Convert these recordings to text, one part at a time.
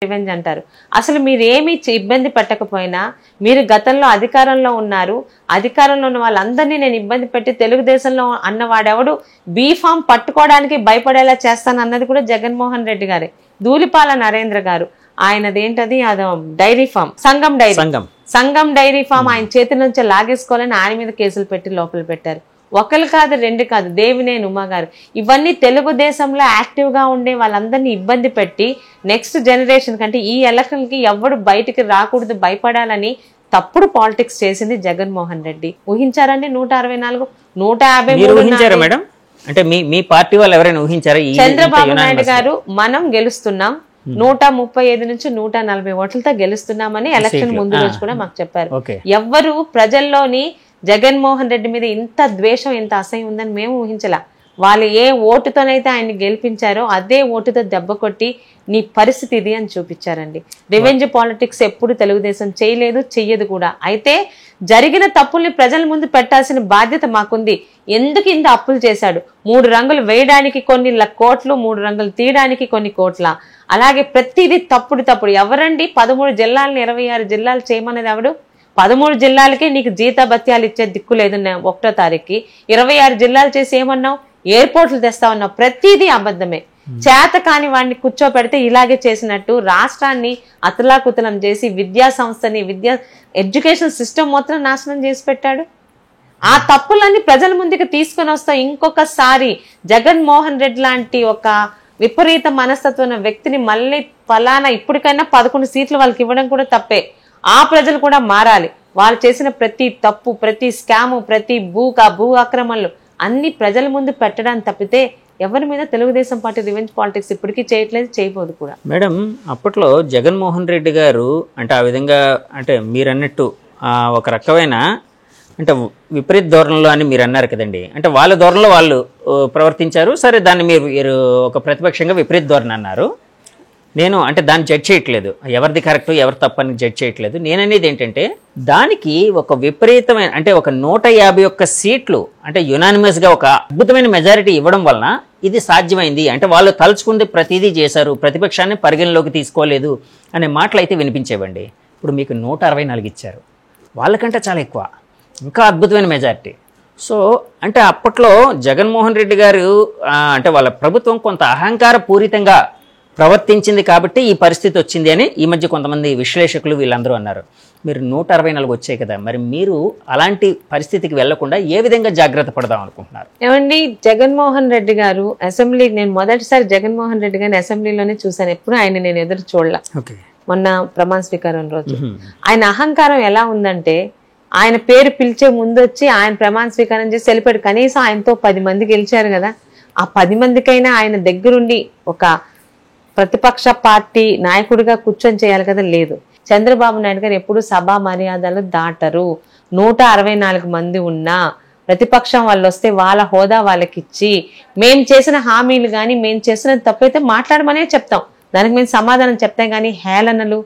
Revenge అంటారు. అసలు మీరేమి ఇబ్బంది పెట్టకపోయినా మీరు గతంలో అధికారంలో ఉన్నారు, అధికారంలో ఉన్న వాళ్ళందరినీ నేను ఇబ్బంది పెట్టి తెలుగుదేశంలో అన్నవాడెవడు బీఫామ్ పట్టుకోవడానికి భయపడేలా చేస్తానన్నది కూడా జగన్మోహన్ రెడ్డి గారే. ధూళిపాల నరేంద్ర గారు ఆయనదేంటది అదో డైరీ ఫామ్, సంఘం డైరీ ఫామ్ ఆయన చేతి నుంచి లాగేసుకోవాలని ఆయన మీద కేసులు పెట్టి లోపల పెట్టారు. ఒకరు కాదు రెండు కాదు, దేవినేని ఉమా గారు, ఇవన్నీ తెలుగుదేశంలో యాక్టివ్ గా ఉండే వాళ్ళందరినీ ఇబ్బంది పెట్టి నెక్స్ట్ జనరేషన్ కంటే ఈ ఎలక్షన్ కి ఎవడు బయటికి రాకూడదు భయపడాలని తప్పుడు పాలిటిక్స్ చేసింది జగన్మోహన్ రెడ్డి. ఊహించారండి 164 153 మేడం? అంటే మీ పార్టీ వాళ్ళు ఎవరైనా ఊహించారా చంద్రబాబు నాయుడు గారు మనం గెలుస్తున్నాం 135 నుంచి 140 ఓట్లతో గెలుస్తున్నామని ఎలక్షన్ ముందు రోజు కూడా మాకు చెప్పారు. ఎవ్వరు ప్రజల్లోని జగన్మోహన్ రెడ్డి మీద ఇంత ద్వేషం ఇంత అసహ్యం ఉందని మేము ఊహించలా. వాళ్ళు ఏ ఓటుతోనైతే ఆయన్ని గెలిపించారో అదే ఓటుతో దెబ్బ కొట్టి నీ పరిస్థితి ఇది అని చూపించారండి. రివెంజ్ పాలిటిక్స్ ఎప్పుడు తెలుగుదేశం చేయలేదు, చెయ్యదు కూడా. అయితే జరిగిన తప్పుల్ని ప్రజల ముందు పెట్టాల్సిన బాధ్యత మాకుంది. ఎందుకు ఇంత అప్పులు చేశాడు, 3 రంగులు వేయడానికి కొన్ని కోట్లు, 3 రంగులు తీయడానికి కొన్ని కోట్ల, అలాగే ప్రతిదీ తప్పుడు. ఎవరండి 13 జిల్లాలను 26 జిల్లాలు చేయమనేది ఎవడు? 13 జిల్లాలకి నీకు జీతభత్యాలు ఇచ్చే దిక్కు లేదు 1వ తారీఖుకి. 26 జిల్లాలు చేసి ఏమన్నావు? ఎయిర్పోర్ట్లు తెస్తా ఉన్నావు. ప్రతిదీ అబద్ధమే. చేత కాని వాడిని కూర్చోపెడితే ఇలాగే చేసినట్టు రాష్ట్రాన్ని అతలాకుతలం చేసి విద్యా సంస్థని ఎడ్యుకేషన్ సిస్టమ్ మొత్తం నాశనం చేసి పెట్టాడు. ఆ తప్పులన్నీ ప్రజల ముందుకు తీసుకొని వస్తాం. ఇంకొకసారి జగన్మోహన్ రెడ్డి లాంటి ఒక విపరీత మనస్తత్వం వ్యక్తిని మళ్ళీ ఫలానా ఇప్పటికైనా 11 సీట్లు వాళ్ళకి ఇవ్వడం కూడా తప్పే. ఆ ప్రజలు కూడా మారాలి. వాళ్ళు చేసిన ప్రతి తప్పు, ప్రతి స్కాము, ప్రతి భూ ఆక్రమణలు అన్ని ప్రజల ముందు పెట్టడానికి తప్పితే ఎవరి మీద తెలుగుదేశం పార్టీ రివెంజ్ పాలిటిక్స్ ఇప్పటికీ చేయట్లేదు, చేయబోదు కూడా. మేడం, అప్పట్లో జగన్మోహన్ రెడ్డి గారు అంటే ఆ విధంగా అంటే మీరు అన్నట్టు ఒక రకమైన అంటే విపరీత ధోరణిలో అని మీరు అన్నారు కదండి. అంటే వాళ్ళ ధోరణిలో వాళ్ళు ప్రవర్తించారు. సరే, దాన్ని మీరు ఒక ప్రతిపక్షంగా విపరీత ధోరణి అన్నారు. నేను అంటే దాన్ని జడ్జ్ చేయట్లేదు, ఎవరిది కరెక్ట్ ఎవరి తప్పని జడ్జ్ చేయట్లేదు. నేననేది ఏంటంటే దానికి ఒక విపరీతమైన అంటే ఒక 151 సీట్లు అంటే యునానిమస్గా ఒక అద్భుతమైన మెజారిటీ ఇవ్వడం వలన ఇది సాధ్యమైంది. అంటే వాళ్ళు తలుచుకుంది ప్రతిదీ చేశారు, ప్రతిపక్షాన్ని పరిగణలోకి తీసుకోలేదు అనే మాటలు అయితే వినిపించేవండి. ఇప్పుడు మీకు 164 ఇచ్చారు, వాళ్ళకంటే చాలా ఎక్కువ, ఇంకా అద్భుతమైన మెజారిటీ. సో అంటే అప్పట్లో జగన్మోహన్ రెడ్డి గారు అంటే వాళ్ళ ప్రభుత్వం కొంత అహంకార పూరితంగా ప్రవర్తించింది కాబట్టి ఈ పరిస్థితి వచ్చింది అని ఈ మధ్య కొంతమంది విశ్లేషకులు వీళ్ళందరూ అన్నారు. మీరు 164 వచ్చాయి కదా, మరి మీరు అలాంటి పరిస్థితికి వెళ్లకుండా ఏ విధంగా జాగ్రత్త పడదాం అనుకుంటున్నారు? ఏమండి, జగన్మోహన్ రెడ్డి గారు అసెంబ్లీ, నేను మొదటిసారి జగన్మోహన్ రెడ్డి గారిని అసెంబ్లీలోనే చూశాను. ఎప్పుడు ఆయన నేను ఎదురు చూడలా. మొన్న ప్రమాణ స్వీకారం రోజు ఆయన అహంకారం ఎలా ఉందంటే ఆయన పేరు పిలిచే ముందు వచ్చి ఆయన ప్రమాణ స్వీకారం చేసి వెళ్ళిపోయాడు. కనీసం ఆయనతో 10 మంది గెలిచారు కదా, ఆ 10 మందికైనా ఆయన దగ్గరుండి ఒక ప్రతిపక్ష పార్టీ నాయకుడిగా కూర్చొని చేయాలి కదా. లేదు, చంద్రబాబు నాయుడు గారు ఎప్పుడు సభా మర్యాదలు దాటరు. 164 మంది ఉన్నా ప్రతిపక్షం వాళ్ళు వస్తే వాళ్ళ హోదా వాళ్ళకి ఇచ్చి మేము చేసిన హామీలు కానీ మేము చేసిన తప్పైతే మాట్లాడమనే చెప్తాం, దానికి మేము సమాధానం చెప్తాం. కానీ హేళనలు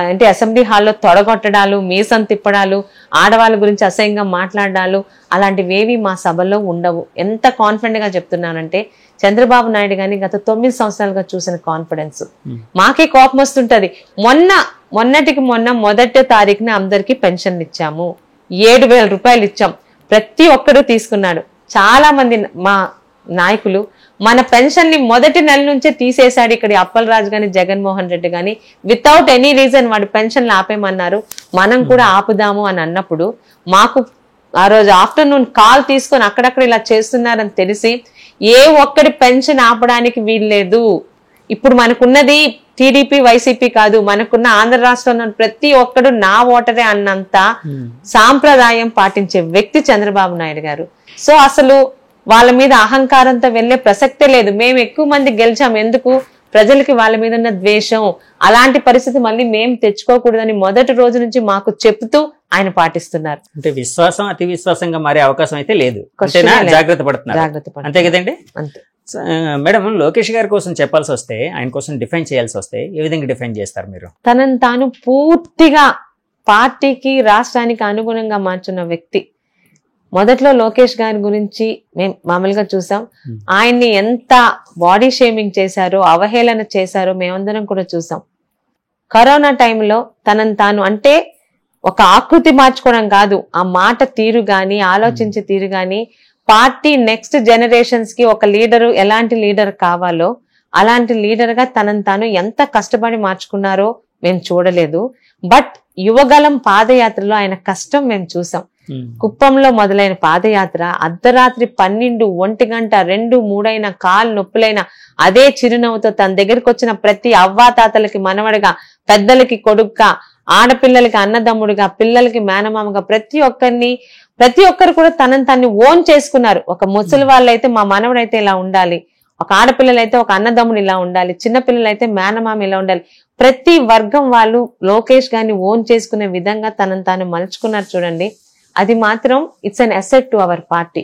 అంటే అసెంబ్లీ హాల్లో తొడగొట్టడాలు, మీసం తిప్పడాలు, ఆడవాళ్ళ గురించి అసహ్యంగా మాట్లాడాలు అలాంటివేవి మా సభలో ఉండవు. ఎంత కాన్ఫిడెంట్ గా చెప్తున్నానంటే చంద్రబాబు నాయుడు గాని గత 9 సంవత్సరాలుగా చూసిన కాన్ఫిడెన్స్ మాకే కోపం వస్తుంటది. మొన్నటికి మొన్న 1వ తారీఖున అందరికీ పెన్షన్లు ఇచ్చాము, 7,000 రూపాయలు ఇచ్చాం. ప్రతి ఒక్కరూ తీసుకున్నాడు. చాలా మంది మా నాయకులు మన పెన్షన్ ని మొదటి నెల నుంచే తీసేశాడు. ఇక్కడ అప్పలరాజు గాని జగన్మోహన్ రెడ్డి గాని వితౌట్ ఎనీ రీజన్ వాడి పెన్షన్లు ఆపేమన్నారు. మనం కూడా ఆపుదాము అని అన్నప్పుడు మాకు ఆ రోజు ఆఫ్టర్నూన్ కాల్ తీసుకొని అక్కడక్కడ ఇలా చేస్తున్నారని తెలిసి ఏ ఒక్కడి పెన్షన్ ఆపడానికి వీల్లేదు. ఇప్పుడు మనకున్నది టీడీపీ వైసీపీ కాదు, మనకున్న ఆంధ్ర రాష్ట్రంలో ప్రతి ఒక్కడు నా ఓటరే అన్నంత సాంప్రదాయం పాటించే వ్యక్తి చంద్రబాబు నాయుడు గారు. సో అసలు వాళ్ళ మీద అహంకారంతో వెళ్లే ప్రసక్తే లేదు. మేము ఎక్కువ మంది గెలిచాం, ఎందుకు? ప్రజలకి వాళ్ళ మీద ఉన్న ద్వేషం. అలాంటి పరిస్థితి మళ్ళీ మేము తెచ్చుకోకూడదని మొదటి రోజు నుంచి మాకు చెప్తూ ఆయన పాటిస్తున్నారు. అంటే విశ్వాసం అతి విశ్వాసంగా మారే అవకాశం అయితే లేదు, జాగ్రత్త పడుతున్నారు. అంతే కదండి. అంతే మేడం, లోకేష్ గారి కోసం చెప్పాల్సి వస్తే, ఆయన కోసం డిఫైన్ చేయాల్సి వస్తే ఏ విధంగా డిఫైన్ చేస్తారు మీరు? తనను తాను పూర్తిగా పార్టీకి రాష్ట్రానికి అనుగుణంగా మార్చున్న వ్యక్తి. మొదట్లో లోకేష్ గారి గురించి మేము మామూలుగా చూసాం. ఆయన్ని ఎంత బాడీ షేమింగ్ చేశారో, అవహేళన చేశారో మేమందరం కూడా చూసాం. కరోనా టైంలో తనని తాను అంటే ఒక ఆకృతి మార్చుకోవడం కాదు, ఆ మాట తీరు గాని ఆలోచించే తీరు గాని పార్టీ నెక్స్ట్ జనరేషన్స్ కి ఒక లీడరు ఎలాంటి లీడర్ కావాలో అలాంటి లీడర్ గా తనని తాను ఎంత కష్టపడి మార్చుకున్నారో మేము చూడలేదు. బట్ యువగలం పాదయాత్రలో ఆయన కష్టం మేము చూసాం. కుప్పంలో మొదలైన పాదయాత్ర అర్ధరాత్రి 12, 1 గంట, 2, 3 అయిన కాలు నొప్పులైన అదే చిరునవ్వుతో తన దగ్గరికి వచ్చిన ప్రతి అవ్వాతాతలకి మనవడిగా, పెద్దలకి కొడుగ్గా, ఆడపిల్లలకి అన్నదమ్ముడిగా, పిల్లలకి మేనమామగా ప్రతి ఒక్కరు కూడా తనని తన్ని ఓన్ చేసుకున్నారు. ఒక ముసలి వాళ్ళైతే మా మనవడైతే ఇలా ఉండాలి, ఒక ఆడపిల్లలైతే ఒక అన్నదమ్ముడు ఇలా ఉండాలి, చిన్నపిల్లలైతే మేనమామ ఇలా ఉండాలి. ప్రతి వర్గం వాళ్ళు లోకేష్ గారిని ఓన్ చేసుకునే విధంగా తనని తాను మలుచుకున్నారు చూడండి. అది మాత్రం it's an asset to our party.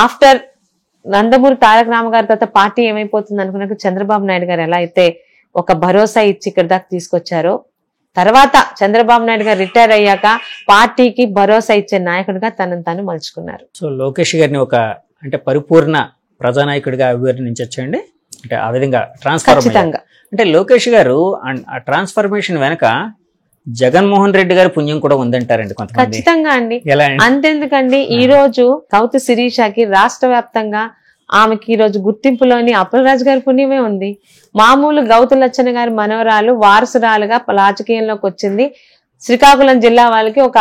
After Nandamuri Taraka Rama Rao తర్వాత పార్టీ ఏమైపోతుంది అనుకున్నాక చంద్రబాబు నాయుడు గారు ఎలా అయితే ఒక భరోసా ఇచ్చి ఇక్కడ దాకా తీసుకొచ్చారో, తర్వాత చంద్రబాబు నాయుడు గారు రిటైర్ అయ్యాక పార్టీకి భరోసా ఇచ్చే నాయకుడిగా తనను తాను మలుచుకున్నారు. సో లోకేష్ గారిని ఒక అంటే పరిపూర్ణ ప్రజానాయకుడిగా అభివర్ణించొచ్చండి. అంటే ఆ విధంగా ట్రాన్స్ఫర్మేషన్ అంటే లోకేష్ గారు ఆ ట్రాన్స్ఫర్మేషన్ వెనక జగన్మోహన్ రెడ్డి గారి పుణ్యం కూడా ఉందంటారండి కొంతమంది. ఖచ్చితంగా అండి. అంతెందుకండి, ఈ రోజు కౌతు శిరీషకి రాష్ట్ర వ్యాప్తంగా ఆమెకి ఈ రోజు గుర్తింపులోని అప్పలరాజు గారి పుణ్యమే ఉంది. మామూలు గౌతు లచ్చన్న గారి మనవరాలు వారసురాలుగా రాజకీయంలోకి వచ్చింది. శ్రీకాకుళం జిల్లా వాళ్ళకి ఒక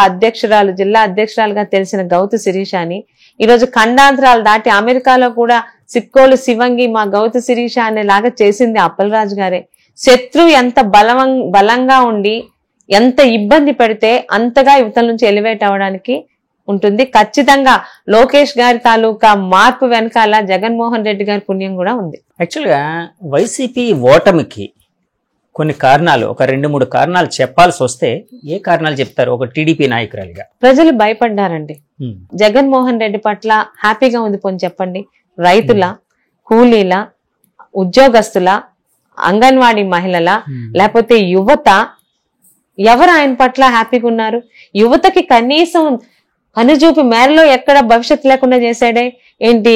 జిల్లా అధ్యక్షురాలుగా తెలిసిన గౌతు శిరీషని ఈరోజు ఖండాంతరాలు దాటి అమెరికాలో కూడా సిక్కోలు శివంగి మా గౌతు శిరీష అనేలాగా చేసింది అప్పలరాజు గారే. శత్రువు ఎంత బలంగా ఉండి ఎంత ఇబ్బంది పెడితే అంతగా యువతల నుంచి ఎలివేట్ అవ్వడానికి ఉంటుంది. ఖచ్చితంగా లోకేష్ గారి తాలూకా మార్పు వెనకాల జగన్మోహన్ రెడ్డి గారి పుణ్యం కూడా ఉంది. యాక్చువల్గా వైసీపీ ఓటమికి కొన్ని కారణాలు, ఒక 2-3 కారణాలు చెప్పాల్సి వస్తే ఏ కారణాలు చెప్తారు ఒక టీడీపీ నాయకురాలిగా? ప్రజలు భయపడ్డారండి. జగన్మోహన్ రెడ్డి పట్ల హ్యాపీగా ఉంది పోని చెప్పండి. రైతుల, కూలీల, ఉద్యోగస్తుల, అంగన్వాడీ మహిళల, లేకపోతే యువత ఎవరు ఆయన పట్ల హ్యాపీగా ఉన్నారు? యువతకి కనీసం కనుజూపి మేరలో ఎక్కడ భవిష్యత్తు లేకుండా చేశాడే ఏంటి?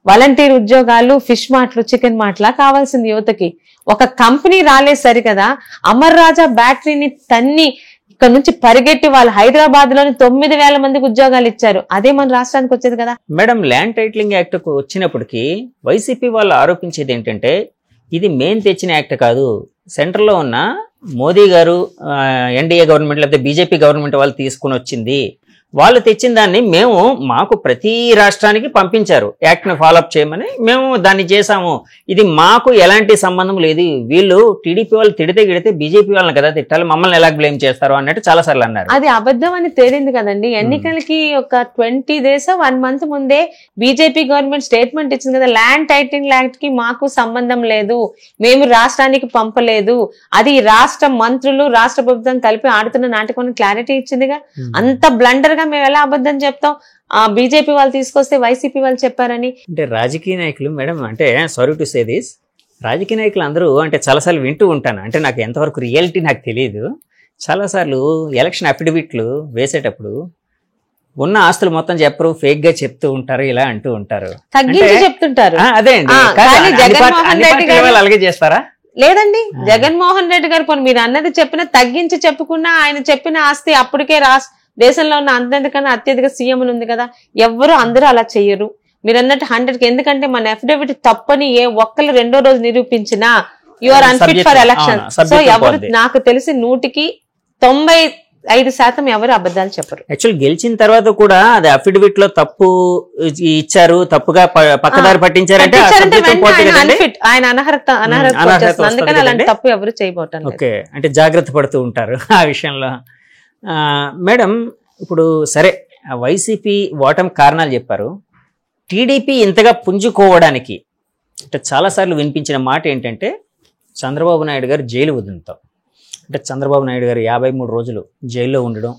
వాలంటీర్ ఉద్యోగాలు, ఫిష్ మార్ట్లు, చికెన్ మార్ట్లా కావాల్సింది యువతకి. ఒక కంపెనీ రాలేదు సరికదా, అమర్ రాజా బ్యాటరీని తన్ని ఇక్కడ నుంచి పరిగెట్టి వాళ్ళు హైదరాబాద్ లోని 9,000 మందికి ఉద్యోగాలు ఇచ్చారు. అదే మన రాష్ట్రానికి వచ్చేది కదా. మేడం, ల్యాండ్ టైటిలింగ్ యాక్ట్ వచ్చినప్పటికీ వైసీపీ వాళ్ళు ఆరోపించేది ఏంటంటే ఇది మేం తెచ్చిన యాక్ట్ కాదు, సెంట్రల్లో ఉన్న మోదీ గారు ఎన్డీఏ గవర్నమెంట్ లేకపోతే బీజేపీ గవర్నమెంట్ వాళ్ళు తీసుకుని వచ్చింది, వాళ్ళు తెచ్చిన దాన్ని మాకు ప్రతి రాష్ట్రానికి పంపించారు యాక్ట్ని ఫాలోఅప్ చేయమని, మేము దాన్ని చేసాము, ఇది మాకు ఎలాంటి సంబంధం లేదు, వీళ్ళు టీడీపీ వాళ్ళు గిడితే బీజేపీ వాళ్ళని కదా తిట్టాలి, మమ్మల్ని ఎలా బ్లేమ్ చేస్తారు అన్నట్టు చాలా సార్లు అన్నారు. అది అబద్ధం అని తేలింది కదండి. ఎన్నికలకి ఒక 20 days 1 month ముందే బీజేపీ గవర్నమెంట్ స్టేట్మెంట్ ఇచ్చింది కదా, ల్యాండ్ టైటిలింగ్ యాక్ట్ కి మాకు సంబంధం లేదు, మేము రాష్ట్రానికి పంపలేదు, అది రాష్ట్ర మంత్రులు రాష్ట్ర ప్రభుత్వం కలిపి ఆడుతున్న నాటకం క్లారిటీ ఇచ్చిందిగా. అంత బ్లండర్ గా మేము ఎలా అబద్ధం చెప్తాం? బీజేపీ వాళ్ళు తీసుకొస్తే వైసీపీ వాళ్ళు చెప్పారని. అంటే రాజకీయ నాయకులు మేడం, అంటే సారీ టు సే దిస్, రాజకీయ నాయకులు అందరూ అంటే చాలాసార్లు వింటూ ఉంటాను, అంటే నాకు ఎంతవరకు రియాలిటీ నాకు తెలియదు. చాలాసార్లు ఎలక్షన్ అఫిడవిట్లు వేసేటప్పుడు ఉన్న ఆస్తులు మొత్తం చెప్పరు, ఫేక్ గా చెప్తూ ఉంటారు, ఇలా అంటూ ఉంటారు, తగ్గించి చెప్తుంటారు. అదే అలాగే చేస్తారా? లేదండి, జగన్మోహన్ రెడ్డి గారు మీరు అన్నది చెప్పినా తగ్గించి చెప్పుకున్నా ఆయన చెప్పిన ఆస్తి అప్పటికే దేశంలో ఉన్న అందరికన్నా అత్యధిక సీఎం ఉంది కదా, అందరూ అలా చెయ్యరు. మీరు అన్నట్టు 100కి, ఎందుకంటే మన అఫిడవిట్ తప్పని ఏ ఒక్కరు 2వ రోజు నిరూపించినా you are unfit for election. So ఎవరు, నాకు తెలిసి 100కి 95% ఎవరు అబద్ధాలు చెప్పరు. యాక్చువల్ గెలిచిన తర్వాత కూడా అది అఫిడవిట్ లో తప్పు ఇచ్చారు, తప్పుగా పక్కదారి పట్టించారంటే ఆయన అనర్హత అందుకని అలాంటి తప్పు ఎవరు చేయబోతారు. ఓకే, అంటే జాగ్రత్త పడుతూ ఉంటారు ఆ విషయంలో. మేడం, ఇప్పుడు సరే వైసీపీ ఓటమి కారణాలు చెప్పారు, టీడీపీ ఇంతగా పుంజుకోవడానికి అంటే చాలాసార్లు వినిపించిన మాట ఏంటంటే చంద్రబాబు నాయుడు గారు జైలు వదులుతాం, అంటే చంద్రబాబు నాయుడు గారు 53 రోజులు జైల్లో ఉండడం,